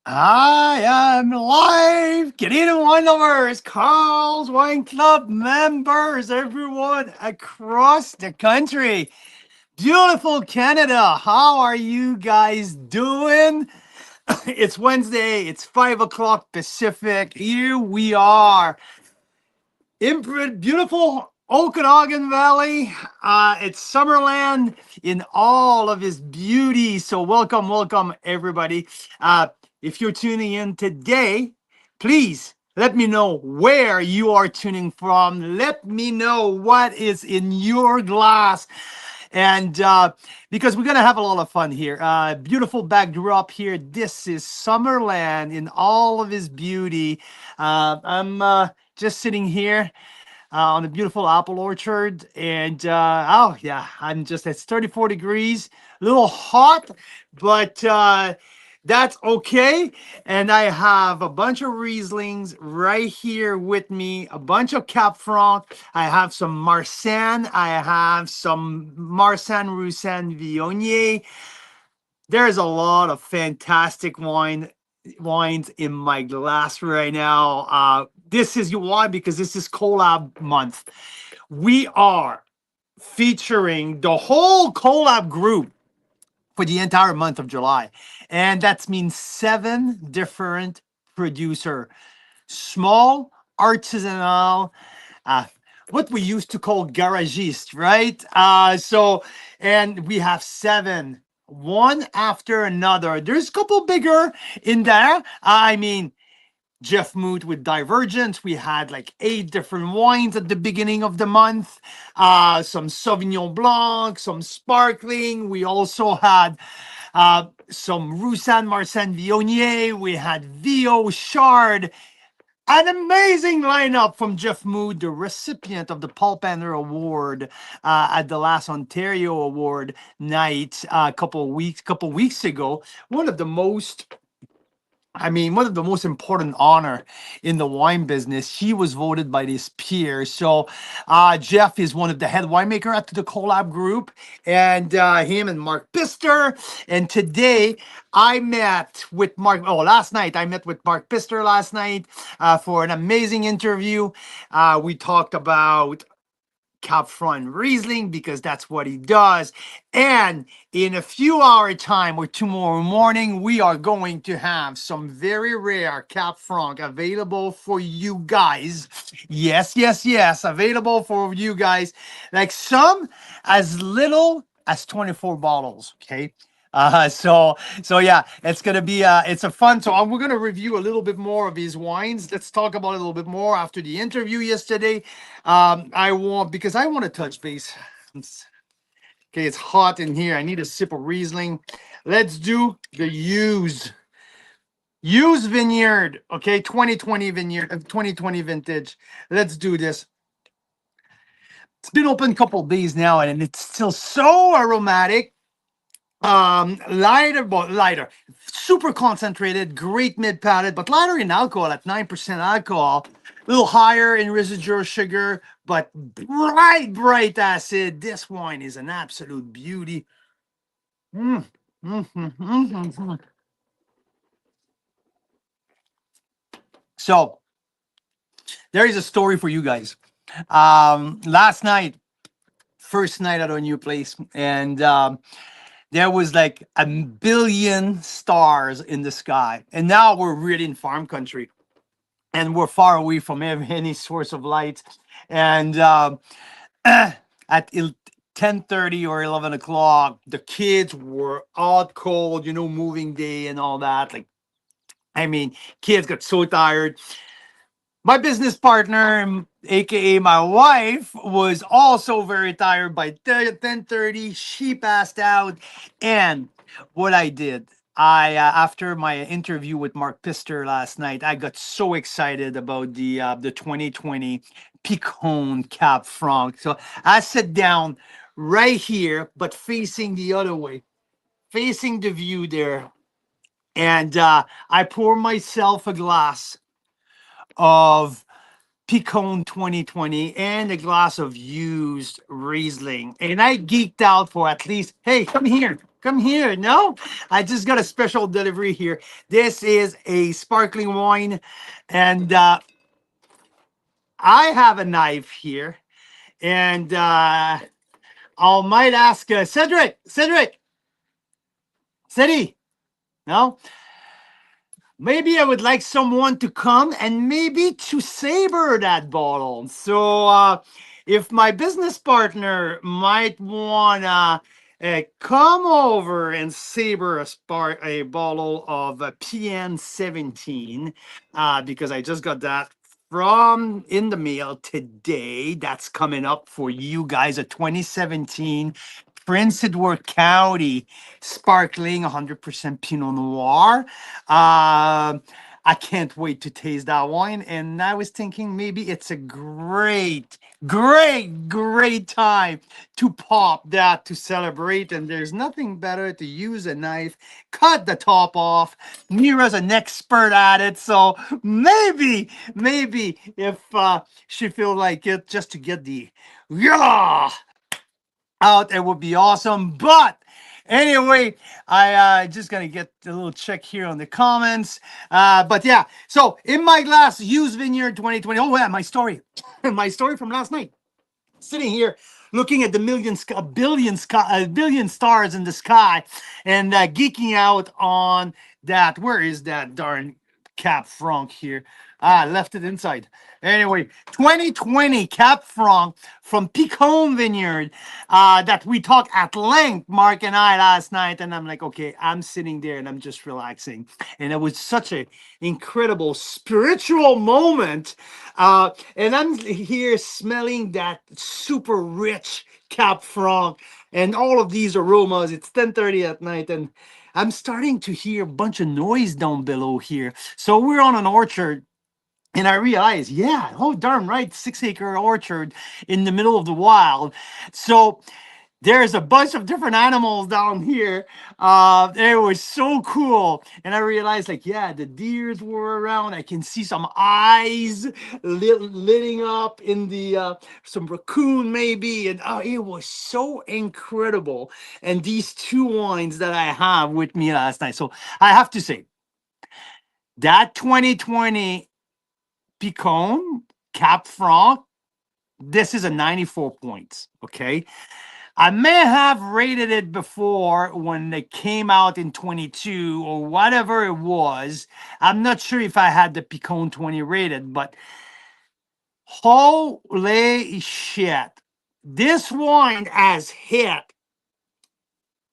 I am live. Canadian wine lovers, Carl's Wine Club members, everyone across the country. Beautiful Canada. How are you guys doing? It's Wednesday. It's 5 o'clock Pacific. Here we are in beautiful Okanagan Valley. It's Summerland in all of its beauty. So welcome, welcome everybody. If you're tuning in today, please let me know where you are tuning from. Let me know what is in your glass. And because we're going to have a lot of fun here. Beautiful backdrop here. This is Summerland in all of its beauty. I'm just sitting here on a beautiful apple orchard. And oh, yeah, it's 34 degrees, a little hot, but that's okay. And I have a bunch of Rieslings right here with me, a bunch of Cap Franc. I have some Marsanne. I have some Marsanne Roussanne Viognier. There's a lot of fantastic wines in my glass right now. This is why, because this is collab month. We are featuring the whole collab group for the entire month of July, and that means 7 different producer, small artisanal, uh, what we used to call garagiste, right? And we have 7, one after another. There's a couple bigger in there. I mean, Jeff Moot with Divergent. We had like 8 different wines at the beginning of the month. Some Sauvignon Blanc, some sparkling. We also had some Roussanne Marsanne Viognier. We had Vio Chard. An amazing lineup from Jeff Mood, the recipient of the Paul Penner Award at the last Ontario Award night a couple weeks ago. One of the most important honor in the wine business. He was voted by his peers. So Jeff is one of the head winemaker at the Collab Group, and him and Mark Pister. And today I met with Mark. Oh, last night I met with Mark Pister last night for an amazing interview. We talked about Cap Front Riesling because that's what he does. And in a few hour time or tomorrow morning, we are going to have some very rare Cap Franc available for you guys. Yes, yes, yes, available for you guys. Like some as little as 24 bottles. Okay. So yeah, it's gonna be it's a fun. So we're gonna review a little bit more of these wines. Let's talk about it a little bit more after the interview yesterday. Because I want to touch base. Okay, it's hot in here. I need a sip of Riesling. Let's do the used vineyard. Okay, 2020 vineyard, 2020 vintage. Let's do this. It's been open a couple of days now, and it's still so aromatic. Lighter, super concentrated, great mid palate, but lighter in alcohol at 9% alcohol, a little higher in residual sugar, but bright acid. This wine is an absolute beauty. Mm, mm, mm, mm, mm, mm. So there is a story for you guys. Last night, first night at our new place, and there was like a billion stars in the sky. And now we're really in farm country and we're far away from any source of light. And at 10:30 or 11 o'clock, the kids were out cold, moving day and all that. Kids got so tired. My business partner, aka my wife, was also very tired by 10:30. She passed out. And what I did, after my interview with Mark Pister last night, I got so excited about the 2020 Picon Cap Franc. So I sat down right here, but facing the other way, facing the view there. And I pour myself a glass of Picon 2020 and a glass of used Riesling. And I geeked out for at least, hey, come here. Come here. No, I just got a special delivery here. This is a sparkling wine, and I have a knife here, and I might ask Cedric. No, maybe I would like someone to come and maybe to savor that bottle. So, if my business partner might wanna come over and savor a bottle of PN 17, because I just got that from in the mail today. That's coming up for you guys, a 2017 Prince Edward County sparkling 100% Pinot Noir. I can't wait to taste that wine. And I was thinking maybe it's a great time to pop that to celebrate. And there's nothing better to use a knife, cut the top off. Mira's an expert at it. So maybe if she feel like it, just to get the yeah out, it would be awesome. But anyway, I just gonna get a little check here on the comments. But yeah, so in my glass, used vineyard 2020. Oh yeah, my story, my story from last night. Sitting here looking at the a billion stars in the sky, and geeking out on that. Where is that darn Cap Franc here? I left it inside. Anyway, 2020 Cap Franc from Picon Vineyard, that we talked at length, Mark and I, last night. And I'm like, okay, I'm sitting there and I'm just relaxing. And it was such an incredible spiritual moment. And I'm here smelling that super rich Cap Franc and all of these aromas. It's 10:30 at night, and I'm starting to hear a bunch of noise down below here. So we're on an orchard, and I realized, yeah, oh darn right, 6 acre orchard in the middle of the wild. So there's a bunch of different animals down here. It was so cool. And I realized, like, yeah, the deers were around. I can see some eyes lighting up in the some raccoon maybe. And it was so incredible. And these two wines that I have with me last night. So I have to say that 2020 Picon Cap Franc, this is a 94 points. Okay. I may have rated it before when it came out in 22 or whatever it was. I'm not sure if I had the Picon 20 rated, but holy shit. This wine has hit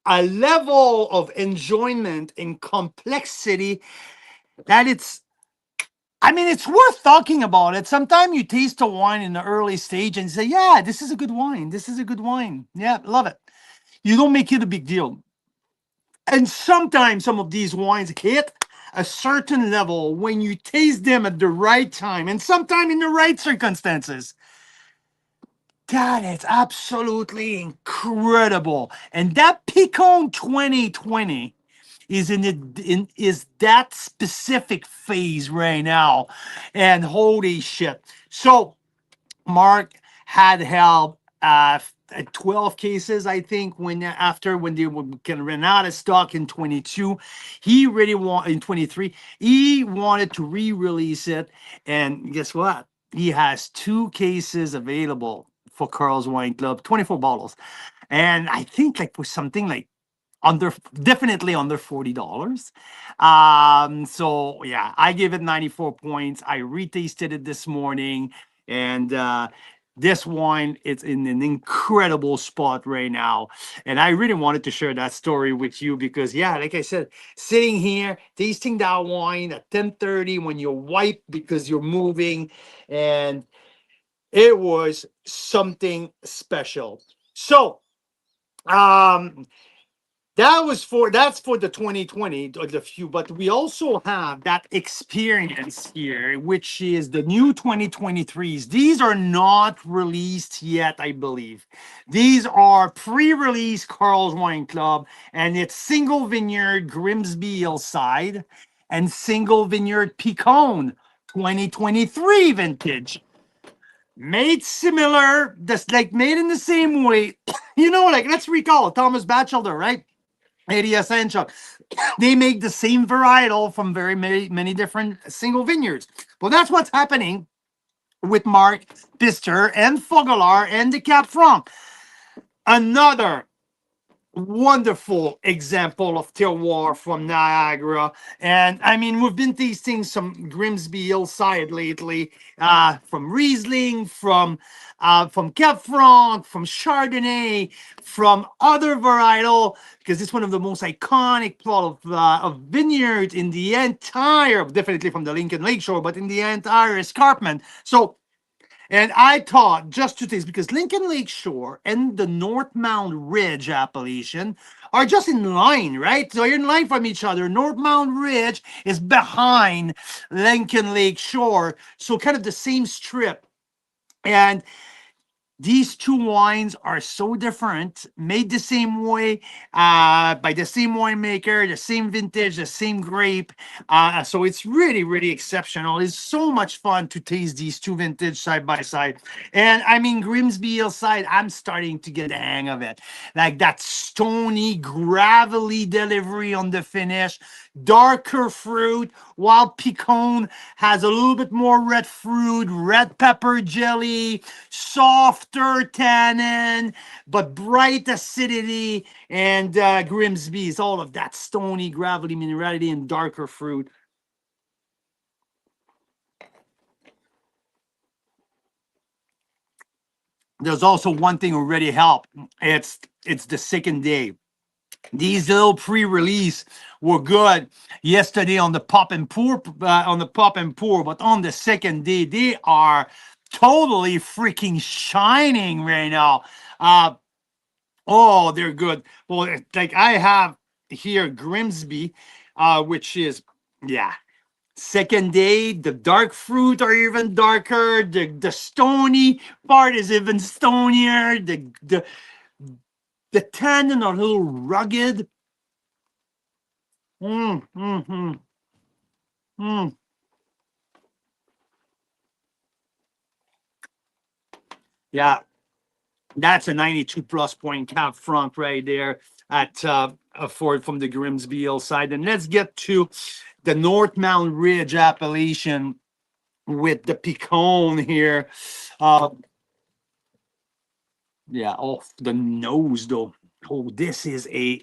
a level of enjoyment and complexity that it's worth talking about it. Sometimes you taste a wine in the early stage and say, yeah, this is a good wine. This is a good wine. Yeah, love it. You don't make it a big deal. And sometimes some of these wines hit a certain level when you taste them at the right time and sometimes in the right circumstances. That is absolutely incredible. And that Picon 2020 is that specific phase right now. And holy shit. So Mark had held 12 cases, I think, when they were kind of ran out of stock in 22. He really wanted in 23. He wanted to re-release it, and guess what? He has 2 cases available for Carl's Wine Club, 24 bottles, and I think like for something like definitely under $40. So yeah, I give it 94 points. I retasted it this morning, and this wine, it's in an incredible spot right now. And I really wanted to share that story with you because yeah, like I said, sitting here tasting that wine at 10:30 when you're wiped because you're moving, and it was something special. So um that's for the 2020 or the few, but we also have that experience here, which is the new 2023s. These are not released yet, I believe. These are pre-release Carl's Wine Club, and it's single vineyard Grimsby Hillside and single vineyard Picon 2023 vintage. Made similar, just like made in the same way. Like let's recall Thomas Batchelder, right? 80 Essential. They make the same varietal from very many different single vineyards. Well, that's what's happening with Mark Pister and Fogelar and the Cap Franc. Another wonderful example of terroir from Niagara. And I mean, we've been tasting some Grimsby Hillside lately, from Riesling, from Cab Franc, from Chardonnay, from other varietal, because it's one of the most iconic plot of vineyards in the entire, definitely from the Lincoln Lakeshore, but in the entire escarpment. So and I thought just to taste because Lincoln Lake Shore and the North Mound Ridge appellation are just in line, right? So you're in line from each other. North Mound Ridge is behind Lincoln Lake Shore. So kind of the same strip. And these two wines are so different, made the same way, by the same winemaker, the same vintage, the same grape. So it's really, really exceptional. It's so much fun to taste these two vintage side by side. And I mean, Grimsby Hillside, I'm starting to get the hang of it. Like that stony, gravelly delivery on the finish, darker fruit, while Picon has a little bit more red fruit, red pepper jelly, softer tannin, but bright acidity. And Grimsby is all of that stony, gravelly minerality and darker fruit. There's also one thing already helped. It's the second day. These little pre-release were good yesterday on the pop and pour, but on the second day they are totally freaking shining right now. Oh, they're good. Well, like I have here Grimsby, which is, yeah, second day. The dark fruit are even darker. The stony part is even stonier. The tannin are a little rugged. Mm, mm, mm, mm. Yeah, that's a 92 plus point Cab Franc right there at Ford from the Grimsby side. And let's get to the North Mount Ridge appellation with the Picon here. Uh, yeah, off the nose though. Oh, this is a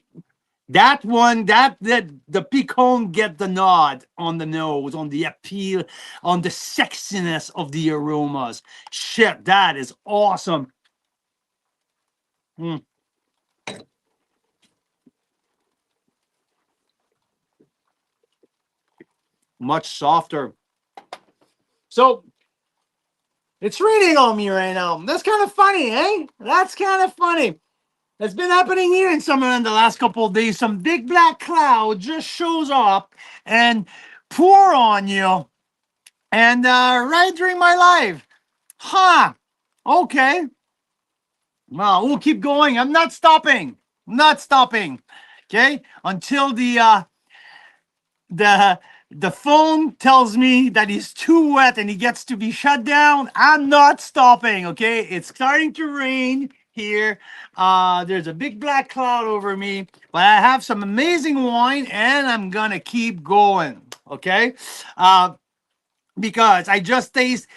that one that the Picon get the nod on the nose, on the appeal, on the sexiness of the aromas. Shit, that is awesome. Mm, much softer. So it's raining on me right now. That's kind of funny, eh? That's kind of funny. It's been happening here in summer in the last couple of days. Some big black cloud just shows up and pour on you. And right during my life. Huh. Okay. Well, we'll keep going. I'm not stopping. Not stopping. Okay. Until the the phone tells me that he's too wet and he gets to be shut down. I'm not stopping. Okay, it's starting to rain here. There's a big black cloud over me, but I have some amazing wine and I'm gonna keep going. Okay, uh, because I just taste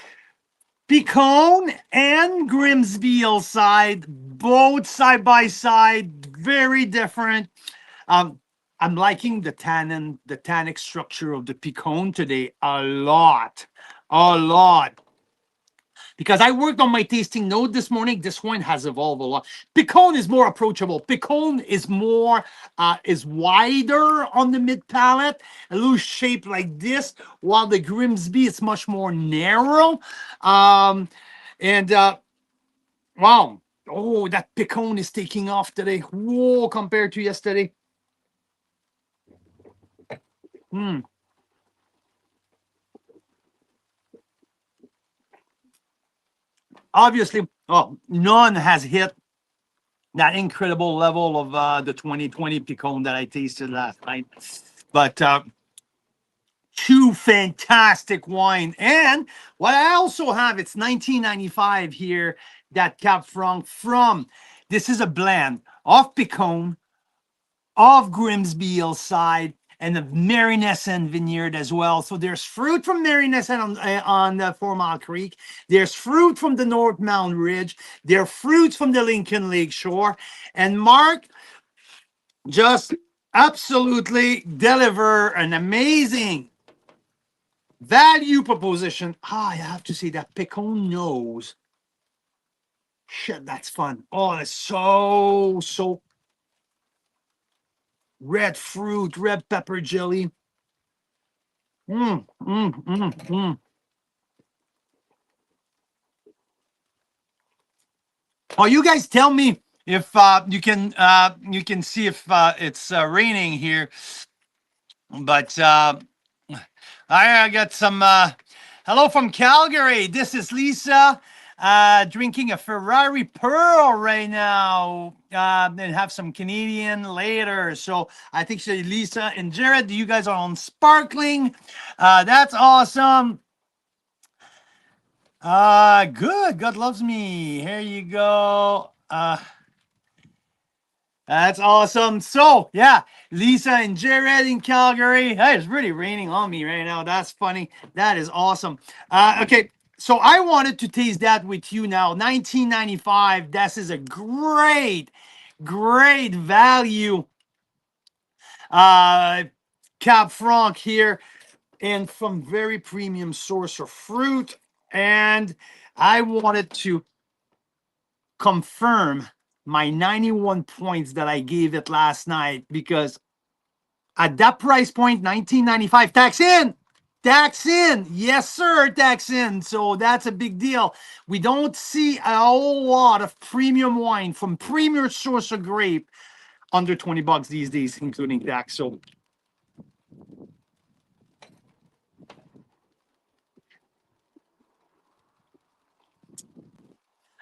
Picon and Grimsby Hillside, both side by side, very different. um, I'm liking the tannic structure of the Picon today a lot. Because I worked on my tasting note this morning. This wine has evolved a lot. Picon is more approachable. Picon is more, is wider on the mid palate, a little shaped like this, while the Grimsby is much more narrow. Um, and wow, oh, that Picon is taking off today. Whoa, compared to yesterday. Hmm. Obviously, oh, none has hit that incredible level of the 2020 Picon that I tasted last night. But two fantastic wine. And what I also have, it's 1995 here, that Cap Franc from, this is a blend of Picon, of Grimsby Hillside and the Mary Nesson Vineyard as well. So there's fruit from Mary Nesson on the 4 Mile Creek. There's fruit from the North Mountain Ridge. There are fruits from the Lincoln Lake Shore. And Mark just absolutely deliver an amazing value proposition. I have to say that Picon nose. Shit, that's fun. Oh, it's so red fruit, red pepper jelly. Mm, mm, mm, mm. Oh, you guys tell me if you can see if it's raining here, but I got some. Hello from Calgary. This is Lisa. Drinking a Ferrari Pearl right now, and have some Canadian later. So I think Lisa and Jared, you guys are on sparkling. That's awesome. Good. God loves me. Here you go. That's awesome. So, yeah, Lisa and Jared in Calgary. Hey, it's really raining on me right now. That's funny. That is awesome. Okay, so I wanted to taste that with you now. 1995. This is a great value. Cab Franc here, and from very premium source of fruit. And I wanted to confirm my 91 points that I gave it last night, because at that price point, 1995, tax in, yes sir, tax in. So that's a big deal. We don't see a whole lot of premium wine from premier source of grape under 20 bucks these days, including tax. So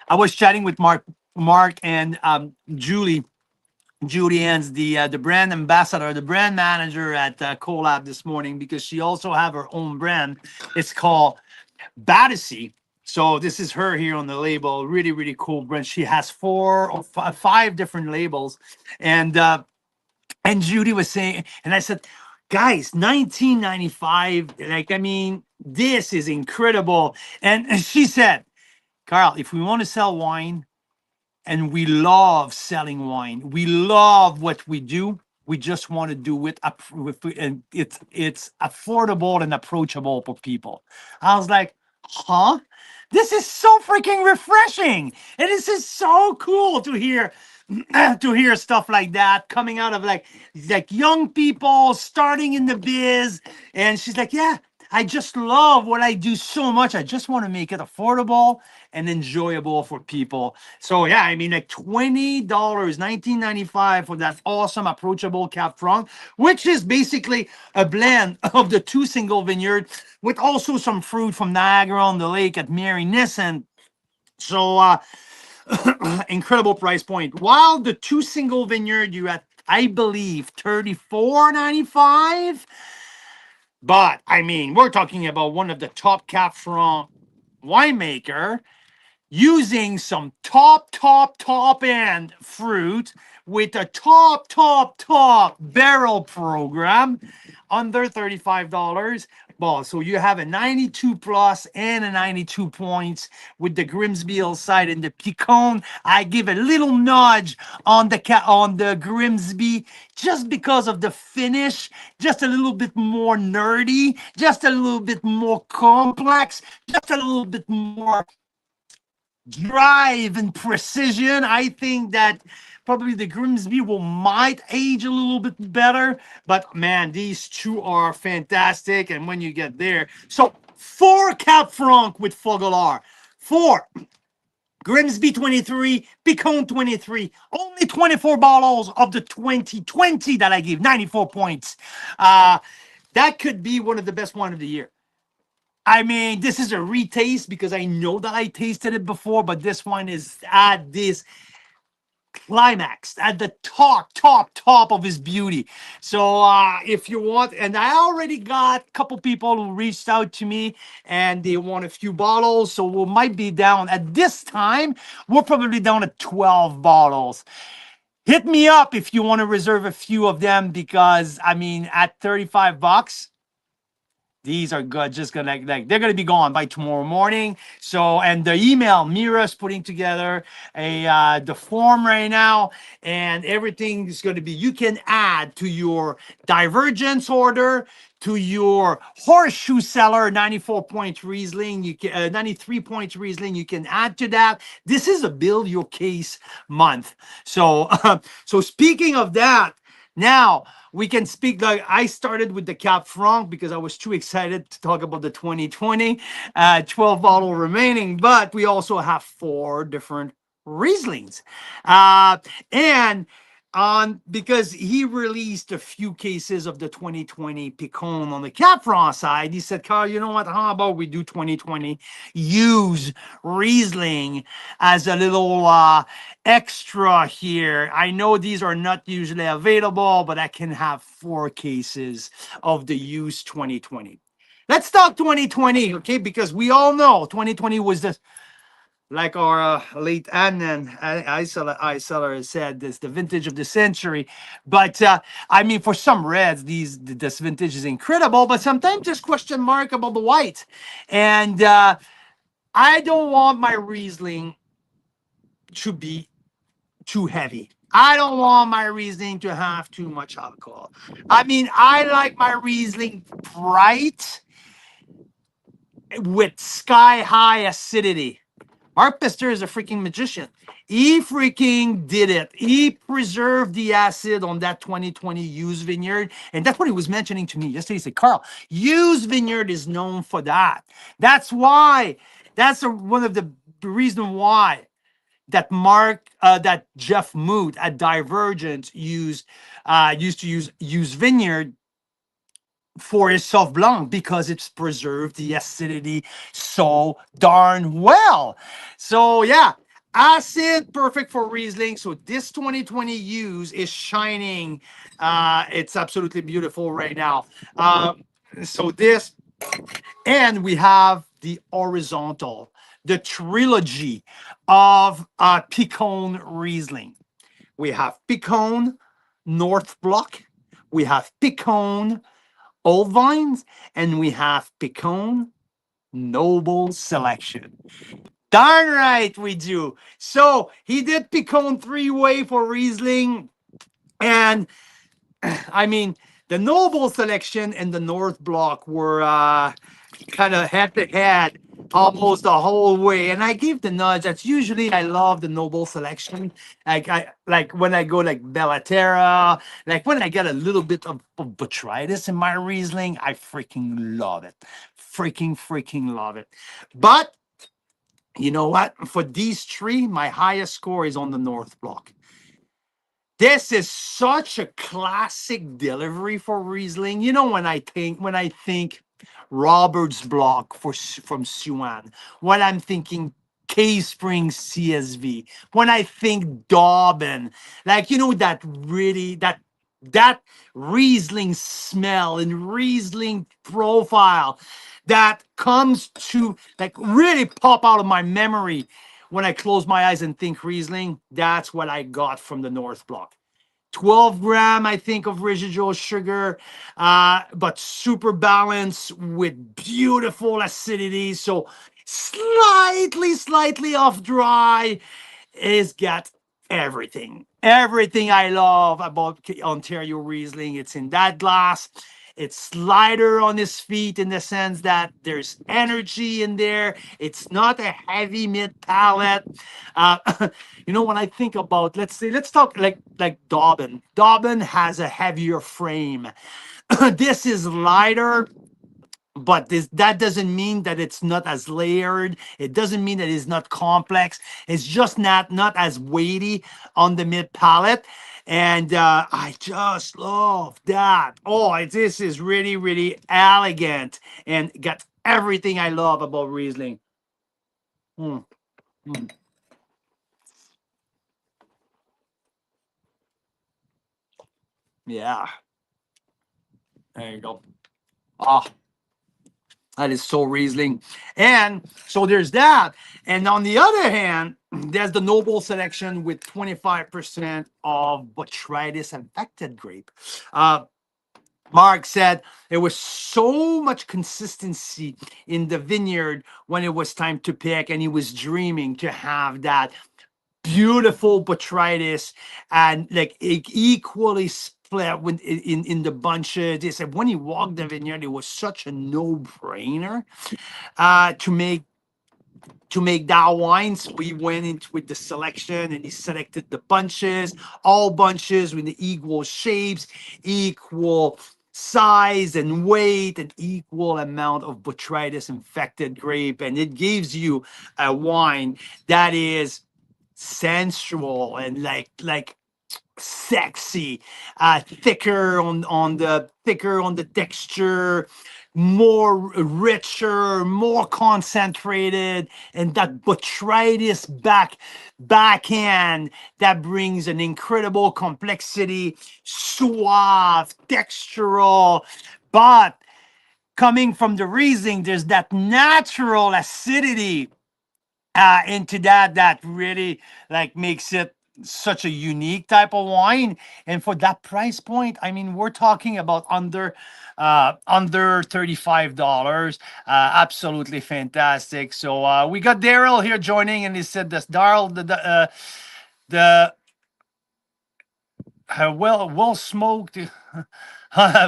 I was chatting with Mark and Julie Ann's the brand ambassador, the brand manager at Collab this morning, because she also have her own brand. It's called Battersea. So this is her here on the label. Really cool brand. She has 5 different labels, and Judy was saying, and I said, guys, 1995. Like, I mean, this is incredible. And she said, Carl, if we want to sell wine, and we love selling wine. We love what we do. We just want to do it and it's affordable and approachable for people. I was like, huh? This is so freaking refreshing. And this is so cool to hear to hear stuff like that coming out of like young people starting in the biz. And she's like, yeah, I just love what I do so much. I just want to make it affordable and enjoyable for people. So yeah, I mean, like $20, 1995 for that awesome approachable Cab Franc, which is basically a blend of the 2 single vineyard with also some fruit from Niagara on the lake at Mary Nesson. So incredible price point. While the 2 single vineyard, you at, I believe, $34.95. But I mean, we're talking about one of the top Cab Franc winemaker using some top end fruit with a top barrel program under $35. Well, so you have a 92 plus and a 92 points with the Grimsby Hillside and the Picon. I give a little nudge on the Grimsby just because of the finish, just a little bit more nerdy, just a little bit more complex, just a little bit more drive and precision. I think that probably the Grimsby might age a little bit better, but man, these two are fantastic. And when you get there, so 4 Cab Franc with Fogellar, 4 Grimsby 23, Picon 23, only 24 bottles of the 2020 that I gave 94 points. That could be one of the best one of the year. I mean, this is a retaste because I know that I tasted it before, but this one is at this climax, at the top of his beauty. So if you want, and I already got a couple people who reached out to me and they want a few bottles, so we might be down at this time. We're probably down at 12 bottles. Hit me up if you want to reserve a few of them, because I mean, at $35, these are good. Just gonna they're gonna be gone by tomorrow morning. So, and the email, Mira's putting together a the form right now, and everything is going to be, you can add to your divergence order, to your horseshoe cellar 94 point Riesling, you can 93 point Riesling, you can add to that. This is a build your case month. So so speaking of that, now we can speak. Like, I started with the Cap Franc because I was too excited to talk about the 2020, 12 bottle remaining, but we also have 4 different Rieslings. And on, because he released a few cases of the 2020 Picon on the Cap Franc side, he said, Carl, you know what? How about we do 2020 use Riesling as a little extra here. I know these are not usually available, but I can have 4 cases of the used 2020. Let's talk 2020, okay? Because we all know 2020 was the, like our late Annan Iceller said, this the vintage of the century. But I mean, for some reds, this vintage is incredible. But sometimes there's question mark about the white, and I don't want my Riesling to be too heavy. I don't want my Riesling to have too much alcohol. I mean, I like my Riesling bright with sky high acidity. Mark Pester is a freaking magician. He freaking did it. He preserved the acid on that 2020 used vineyard. And that's what he was mentioning to me yesterday. He said, Carl, used vineyard is known for that. That's why, one of the reason why that Jeff Moot at Divergent used to use vineyard for his Sauv Blanc, because it's preserved the acidity so darn well. So yeah, acid perfect for Riesling. So this 2020 use is shining. It's absolutely beautiful right now. So this, and we have the horizontal, the trilogy of Picon Riesling. We have Picon North Block, we have Picon Old Vines, and we have Picon Noble Selection. Darn right we do. So he did Picon 3-way for Riesling, and I mean, the Noble Selection and the North Block were kind of head to head almost the whole way, and I give the nudge. That's usually, I love the Noble Selection. Like when I go like Bellaterra, like when I get a little bit of botrytis in my Riesling, I freaking love it. Freaking love it. But you know what? For these 3, my highest score is on the North Block. This is such a classic delivery for Riesling. You know, when I think Roberts Block from Siouan, when I'm thinking Cave Springs CSV, when I think Dobbin, like, you know, that Riesling smell and Riesling profile that comes to like really pop out of my memory when I close my eyes and think Riesling. That's what I got from the North Block. 12 gram, I think, of residual sugar, but super balanced with beautiful acidity. So slightly off dry. It's got everything I love about Ontario Riesling. It's in that glass. It's lighter on his feet in the sense that there's energy in there. It's not a heavy mid palate. You know, when I think about, let's talk like Dobbin. Dobbin has a heavier frame. This is lighter, but that doesn't mean that it's not as layered. It doesn't mean that it's not complex. It's just not as weighty on the mid palate. And I just love that. Oh, this is really elegant and got everything I love about Riesling. Mm, mm. Yeah, there you go. Ah, That is so Riesling. And so there's that. And on the other hand, there's the Noble Selection with 25% of botrytis infected grape. Uh, Mark said there was so much consistency in the vineyard when it was time to pick, and he was dreaming to have that beautiful botrytis and like equally split when, in the bunches. They said when he walked the vineyard, it was such a no-brainer to make that wine. So we went into with the selection and he selected the bunches, all bunches with the equal shapes, equal size and weight, and equal amount of botrytis infected grape. And it gives you a wine that is sensual and like sexy, thicker on the texture, more richer, more concentrated, and that botrytis backhand that brings an incredible complexity, suave, textural, but coming from the Riesling, there's that natural acidity into that really like makes it such a unique type of wine. And for that price point, I mean, we're talking about under $35. Absolutely fantastic. So we got Daryl here joining, and he said this. Daryl, the well smoked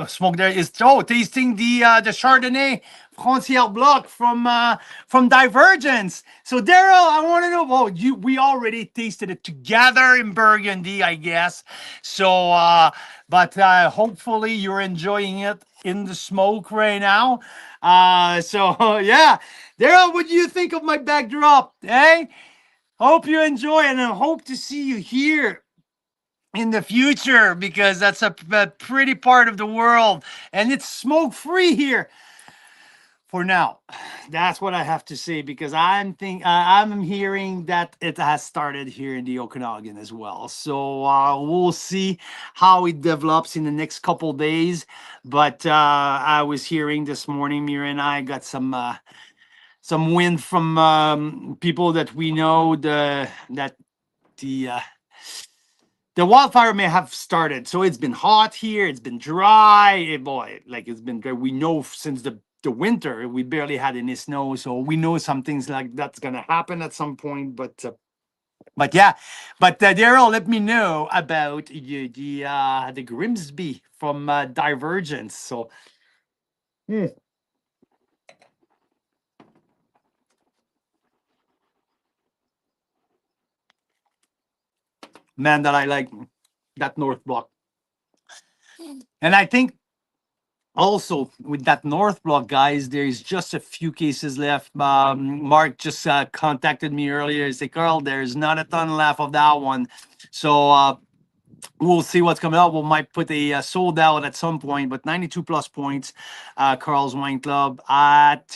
smoke there is tasting the Chardonnay Frontier Bloc from Divergence. So Daryl, I want to know. Well, we already tasted it together in Burgundy, I guess. So, but hopefully you're enjoying it in the smoke right now. So yeah, Daryl, what do you think of my backdrop? Hey, hope you enjoy, and I hope to see you here in the future because that's a pretty part of the world and it's smoke free here for now. That's what I have to say because I'm hearing that it has started here in the Okanagan as well. So we'll see how it develops in the next couple days. But I was hearing this morning, Mira and I got some wind from people that we know the wildfire may have started. So it's been hot here. It's been dry. Boy, like it's been dry. We know since the winter, we barely had any snow. So we know some things like that's going to happen at some point. But yeah, but Daryl, let me know about the Grimsby from Divergence. So, man, that I like that North Block. And I think also with that North Block, guys, there's just a few cases left. Mark just contacted me earlier. He said, Carl, there's not a ton left of that one. So we'll see what's coming up. We might put a sold out at some point, but 92 plus points, Carl's Wine Club at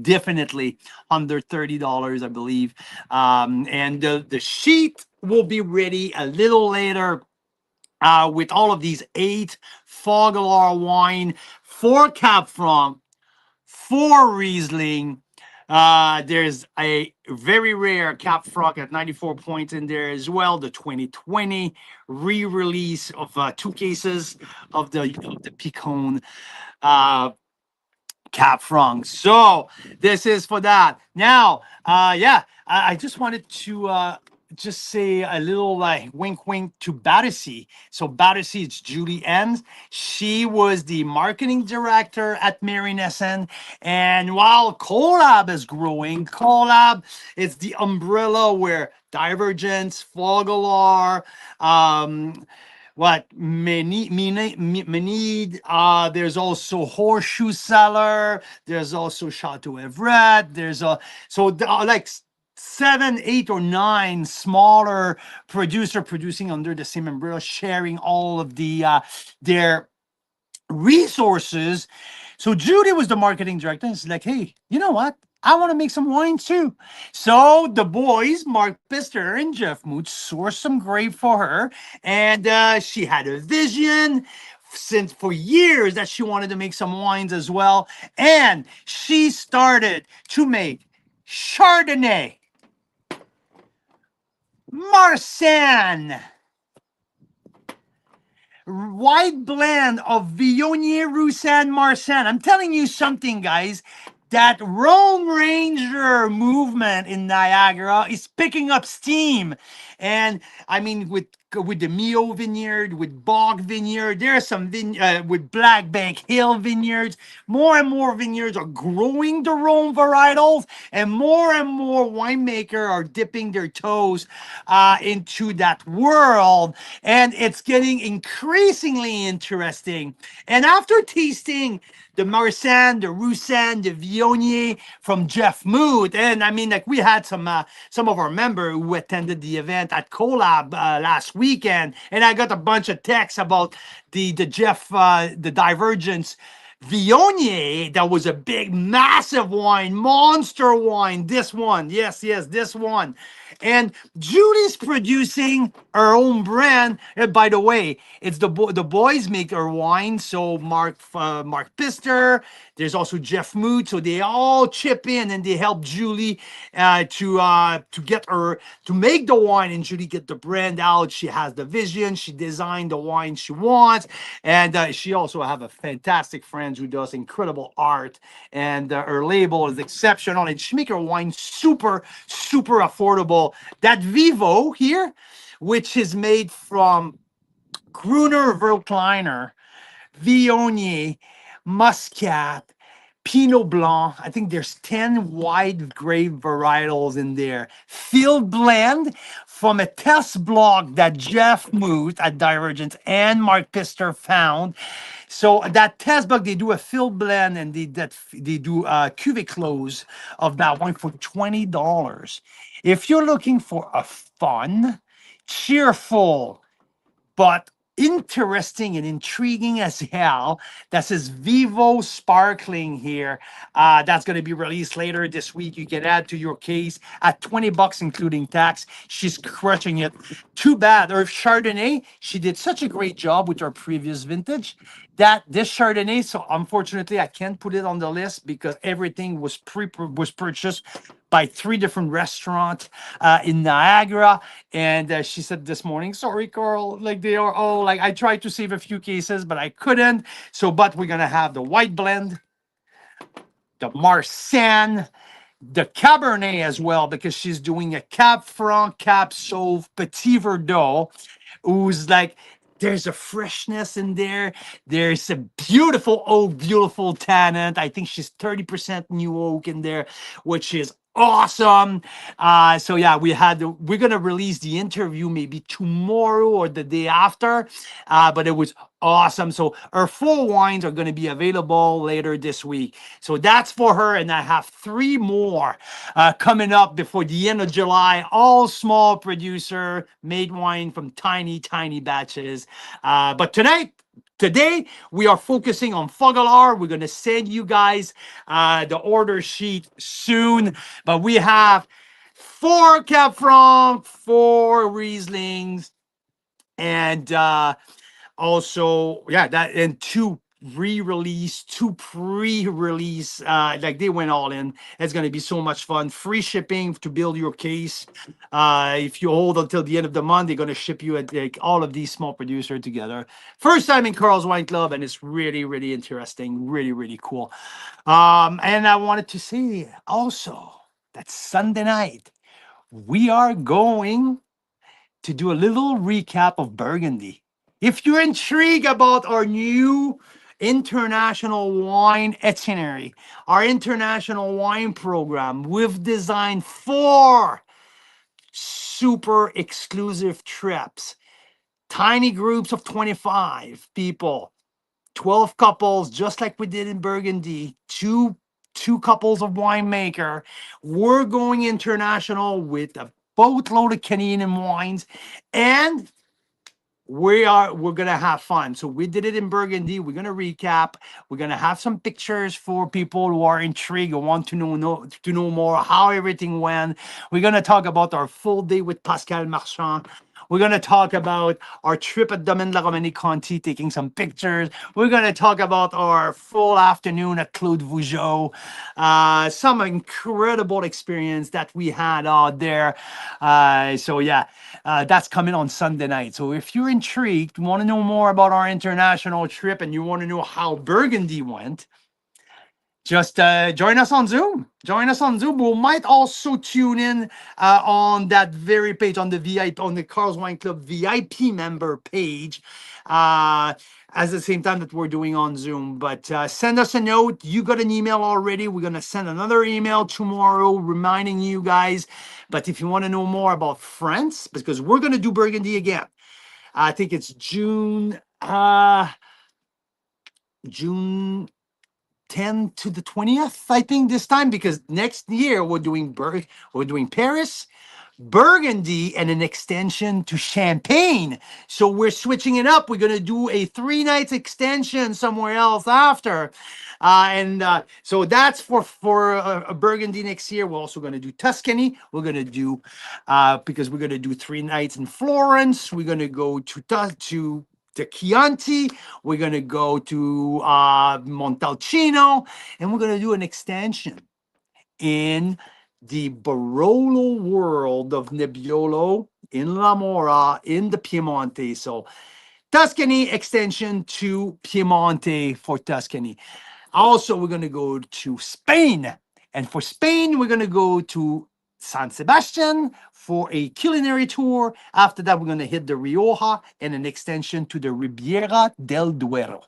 definitely under $30, I believe. And the sheet will be ready a little later with all of these 8 Fogellar wine, 4 Cab Franc, 4 Riesling. There's a very rare Cap Franc at 94 points in there as well. The 2020 re-release of 2 cases of the Picon Cap Franc. So this is for that. Now, yeah, I just wanted to just say a little like wink wink to Battersea. So Battersea, it's Julie Enns. She was the marketing director at Mary Nesson. And while Collab is growing, Collab is the umbrella where Divergence, Fogelar, what Meneed, there's also Horseshoe Cellar, there's also Chateau Everett, there's a like 7, 8, or 9 smaller producing under the same umbrella, sharing all of their resources. So Judy was the marketing director. And it's like, hey, you know what? I want to make some wines too. So the boys, Mark Pister and Jeff Mooch, sourced some grape for her. And she had a vision since for years that she wanted to make some wines as well. And she started to make Chardonnay, Marsanne, white blend of Viognier, Roussanne, Marsanne. I'm telling you something, guys. That Rome Ranger movement in Niagara is picking up steam. And I mean, with the Mio Vineyard, with Bog Vineyard, there are some with Black Bank Hill Vineyards. More and more vineyards are growing the Rome varietals, and more winemaker are dipping their toes into that world. And it's getting increasingly interesting. And after tasting the Marsanne, the Roussanne, the Viognier from Jeff Mood. And I mean, like we had some of our members who attended the event at Collab last weekend, and I got a bunch of texts about the Jeff the Divergence Viognier. That was a big, massive wine, monster wine. This one, yes, this one. And Julie's producing her own brand. And by the way, it's the boys make her wine. So Mark Pister, there's also Jeff Mood. So they all chip in and they help Julie to get her to make the wine, and Julie get the brand out. She has the vision. She designed the wine she wants, and she also have a fantastic friend who does incredible art. And her label is exceptional, and she make her wine super affordable. That Vivo here, which is made from Gruner Veltliner, Viognier, Muscat, Pinot Blanc. I think there's 10 wide grape varietals in there. Field blend from a test block that Jeff Moot at Divergence and Mark Pister found. So that test block, they do a field blend, and they do a cuvee close of that wine for $20. If you're looking for a fun, cheerful, but interesting and intriguing as hell. That says Vivo Sparkling here. That's going to be released later this week. You can add to your case at $20, including tax. She's crushing it. Too bad. Or Chardonnay, she did such a great job with her previous vintage that this Chardonnay, so unfortunately I can't put it on the list because everything was purchased by 3 different restaurants in Niagara. And she said this morning, sorry, Carl, like they are all like, I tried to save a few cases, but I couldn't. So, but we're going to have the white blend, the Marsanne, the Cabernet as well, because she's doing a Cab Franc, Cab Sauv, Petit Verdot, who's like, there's a freshness in there. There's a beautiful oak, beautiful tannin. I think she's 30% new oak in there, which is awesome. So yeah, we're gonna release the interview maybe tomorrow or the day after. But it was awesome. So her 4 wines are going to be available later this week. So that's for her, and I have 3 more coming up before the end of July. All small producer made wine from tiny batches. But today, we are focusing on Fogellar. We're going to send you guys the order sheet soon. But we have 4 Cab Franc, 4 Rieslings, and also, yeah, that and 2 re-release, 2 pre-release. Like they went all in. It's going to be so much fun. Free shipping to build your case. If you hold until the end of the month, they're going to ship you like all of these small producers together. First time in Carl's Wine Club, and it's really interesting, really cool. And I wanted to say also that Sunday night we are going to do a little recap of Burgundy. If you're intrigued about our new international wine itinerary, our international wine program, we've designed 4 super exclusive trips, tiny groups of 25 people, 12 couples, just like we did in Burgundy, two couples of winemaker. We're going international with a boatload of Canadian wines, and we're gonna have fun. So we did it in Burgundy. We're gonna recap. We're gonna have some pictures for people who are intrigued and want to know more how everything went. We're gonna talk about our full day with Pascal Marchand. We're going to talk about our trip at Domaine de la Romanée Conti, taking some pictures. We're going to talk about our full afternoon at Claude Vougeot, some incredible experience that we had out there. That's coming on Sunday night. So if you're intrigued, want to know more about our international trip, and you want to know how Burgundy went, just join us on Zoom. Join us on Zoom. We might also tune in on that very page, on the VIP, on the Carl's Wine Club VIP member page, at the same time that we're doing on Zoom. But send us a note. You got an email already. We're gonna send another email tomorrow reminding you guys. But if you want to know more about France, because we're gonna do Burgundy again, I think it's June 10 to the 20th, I think, this time, because next year we're doing Paris, Burgundy, and an extension to Champagne. So we're switching it up. We're going to do a 3 nights extension somewhere else after. So that's for Burgundy next year. We're also going to do Tuscany. We're going to do, because we're going to do 3 nights in Florence. We're going to go to Chianti, we're gonna go to Montalcino, and we're gonna do an extension in the Barolo world of Nebbiolo in La Mora in the Piemonte. So Tuscany extension to Piemonte for Tuscany. Also, we're gonna go to Spain, and for Spain, we're gonna go to San Sebastian for a culinary tour. After that, we're going to hit the Rioja and an extension to the Riviera del Duero.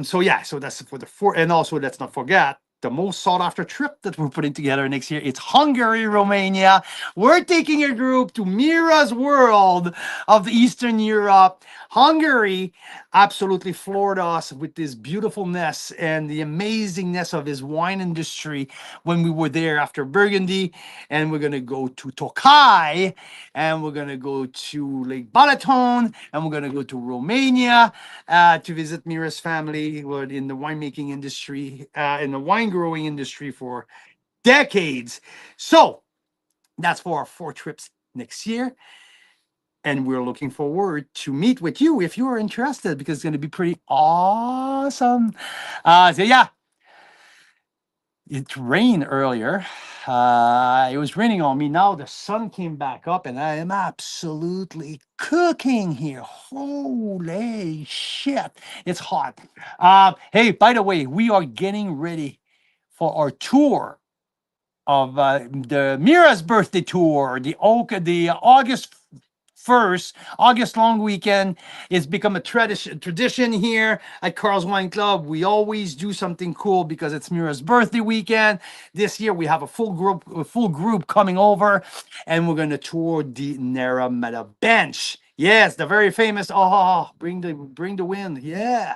So that's for the four. And also, let's not forget the most sought after trip that we're putting together next year. It's Hungary, Romania. We're taking a group to Mira's world of Eastern Europe. Hungary absolutely floored us with this beautifulness and the amazingness of his wine industry when we were there after Burgundy. And we're going to go to Tokaj, and we're going to go to Lake Balaton, and we're going to go to Romania to visit Mira's family, who are in the winemaking industry, in the wine growing industry for decades. So that's for our 4 trips next year. And we're looking forward to meet with you if you are interested, because it's going to be pretty awesome. It rained earlier. It was raining on me. Now the sun came back up, and I am absolutely cooking here. Holy shit. It's hot. Hey, by the way, we are getting ready for our tour of the Mira's birthday tour, the August long weekend. It's become a tradition here at Carl's Wine Club. We always do something cool because it's Mira's birthday weekend. This year we have a full group coming over, and we're going to tour the Naramata Bench. Yes, the very famous. Oh, bring the wind. Yeah.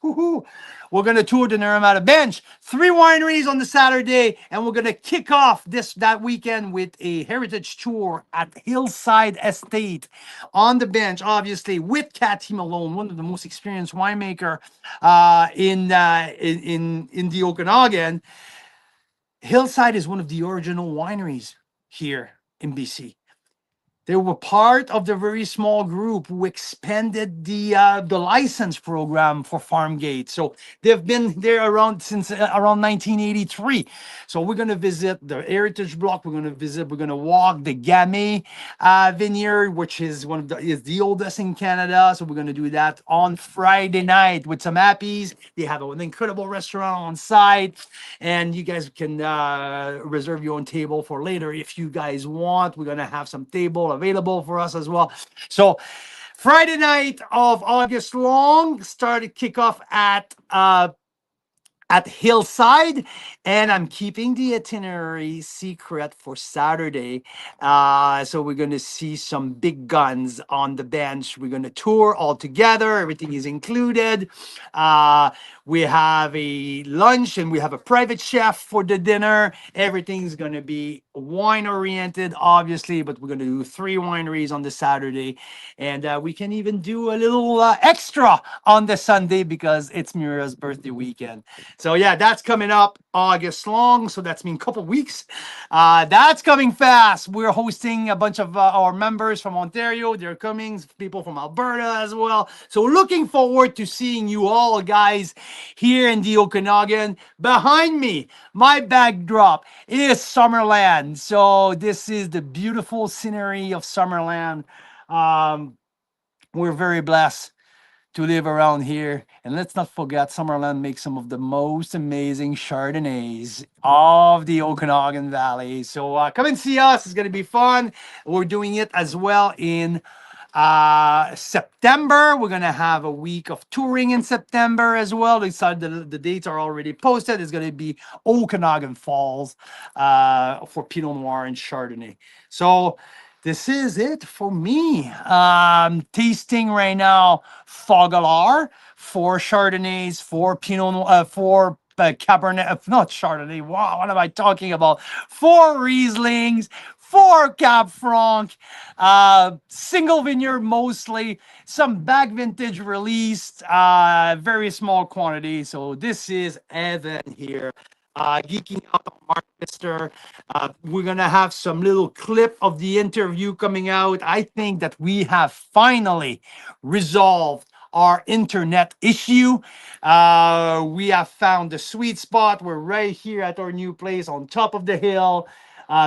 Woo-hoo. We're going to tour the Naramata Bench, 3 wineries on the Saturday, and we're going to kick off that weekend with a heritage tour at Hillside Estate on the bench, obviously, with Cathy Malone, one of the most experienced winemaker in the Okanagan. Hillside is one of the original wineries here in BC. They were part of the very small group who expanded the license program for Farmgate. So they've been there since around 1983. So we're going to visit the Heritage Block. We're going to walk the Gamay Vineyard, which is is the oldest in Canada. So we're going to do that on Friday night with some appies. They have an incredible restaurant on site, and you guys can reserve your own table for later if you guys want. We're going to have some table available for us as well. So Friday night of August long started kickoff at Hillside, and I'm keeping the itinerary secret for Saturday. So we're going to see some big guns on the bench. We're going to tour all together. Everything is included. We have a lunch, and we have a private chef for the dinner. Everything's going to be wine oriented, obviously, but we're going to do 3 wineries on the Saturday, and we can even do a little extra on the Sunday because it's Mira's birthday weekend. So yeah, that's coming up August long. So that's mean a couple weeks. That's coming fast. We're hosting a bunch of our members from Ontario. They're coming, people from Alberta as well. So looking forward to seeing you all guys here in the Okanagan. Behind me, my backdrop is Summerland. So this is the beautiful scenery of Summerland. Um, we're very blessed to live around here. And let's not forget, Summerland makes some of the most amazing Chardonnays of the Okanagan Valley. So come and see us. It's going to be fun. We're doing it as well in September. We're going to have a week of touring in September as well. The dates are already posted. It's going to be Okanagan Falls for Pinot Noir and Chardonnay. So this is it for me. Tasting right now Fogalar, four Chardonnays, four Pinot Noir, four Cabernet, not Chardonnay. Wow, what am I talking about? Four Rieslings, four Cab Franc, single vineyard mostly, some back vintage released, very small quantity. So this is Evan here. Geeking out on Mark Mister. We're gonna have some little clip of the interview coming out. I think that we have finally resolved our internet issue. We have found the sweet spot. We're right here at our new place on top of the hill.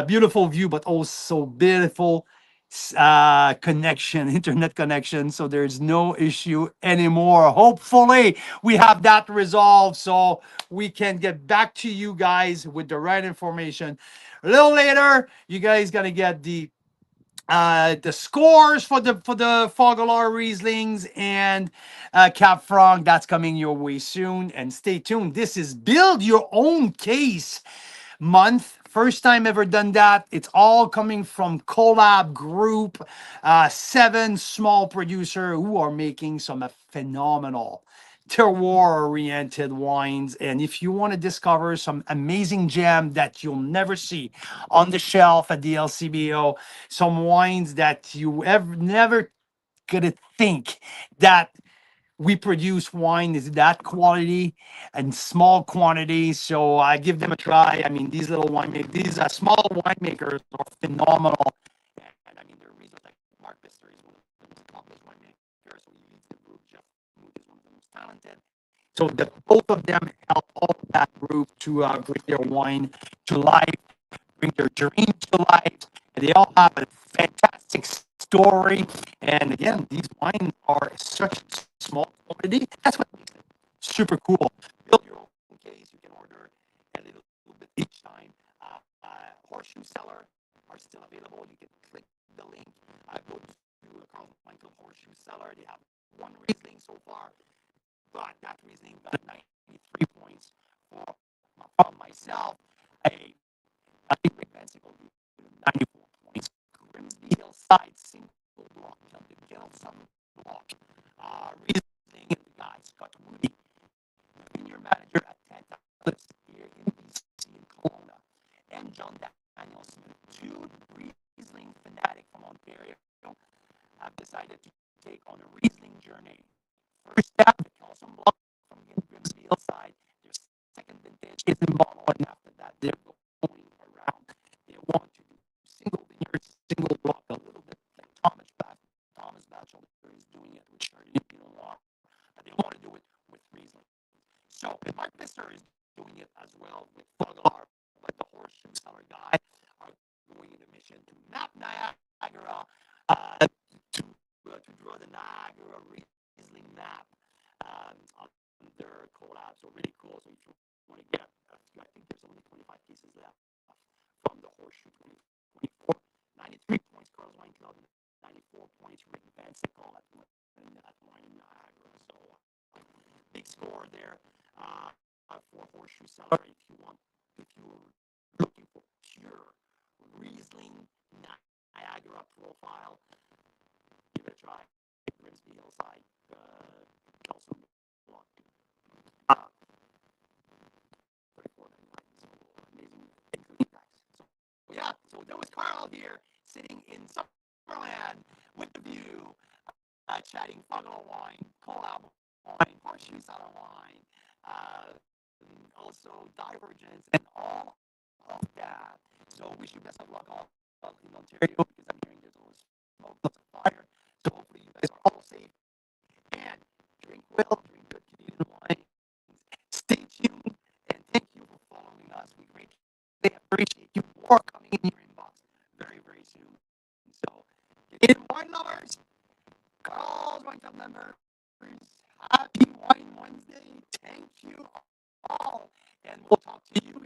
Beautiful view, but also beautiful connection, internet connection. So there's no issue anymore. Hopefully, we have that resolved so we can get back to you guys with the right information. A little later, you guys gonna get the scores for the Fogalar Rieslings and Cap Franc. That's coming your way soon. And stay tuned. This is Build Your Own Case month. First time ever done that. It's all coming from Collab Group, seven small producer who are making some phenomenal terroir-oriented wines. And if you want to discover some amazing gem that you'll never see on the shelf at the LCBO, some wines that you ever never gonna think that we produce wine is that quality and small quantities. So I give them a try. I mean, these little these small winemakers are phenomenal. And I mean, their reasons like Mark Bister is one of the most accomplished winemakers. So he leads the group. Jeff Mood is one of the most talented. So both of them help all of that group to bring their wine to life, bring their dream to life. And they all have a fantastic story. And again, these wines are such small quantity. That's what makes it super cool. Build your own case. You can order a little bit each time. Horseshoe Cellar are still available. You can click the link. Go to Carl Michael Horseshoe Cellar. They have one Riesling so far, but that Riesling got 93 points from myself. I think Rick Bensick will do 94 points. Grimsby Hillside single block. The Gilson block. Riesling and the guy Scott Woody, senior manager at Tanta lives here in BC in Kelowna, and John Daniel Smith, two Riesling fanatic from Ontario, have decided to take on a Riesling journey. First step, the Kelson block from Grimsby Hillside. Their second vintage is in bottle, and after that, they're going around. They want to do single vineyard, single block a little bit like Thomas Batchelor is doing it with Chardonnay Pinot Noir, but they want to do it with Riesling. So, and Mark Visser is doing it as well with Fogalar, but the Horseshoe Cellar guy are going in a mission to map Niagara, to draw the Niagara Riesling map under Collab. So really cool. So if you want to get, I think there's only 25 pieces left from the Horseshoe 2024, 93 points, Carl's Wine Club, 94 points, Rick Van Sickle at Wine Niagara. So big score there for Horseshoe Cellar. If you're looking for pure Riesling Niagara profile, give it a try. Grimsby Hillside, also block. Uh, 34.99. So amazing, including tax. So yeah, so that was Carl here, sitting in Summerland with the view, chatting Funnel Wine, Collab Wine, Horseshoe Cellar Wine, also divergence and all of that. So wish you best of luck all in Ontario because I'm hearing there's a lot of smoke, lots of fire. So hopefully you guys are all safe and drink well, drink good Canadian wine. Stay tuned and thank you for following us. We greatly appreciate you more coming in your inbox very, very soon. So, Canadian wine lovers, Carl's Wine Club members, happy Wine Wednesday. Thank you all. And we'll talk to you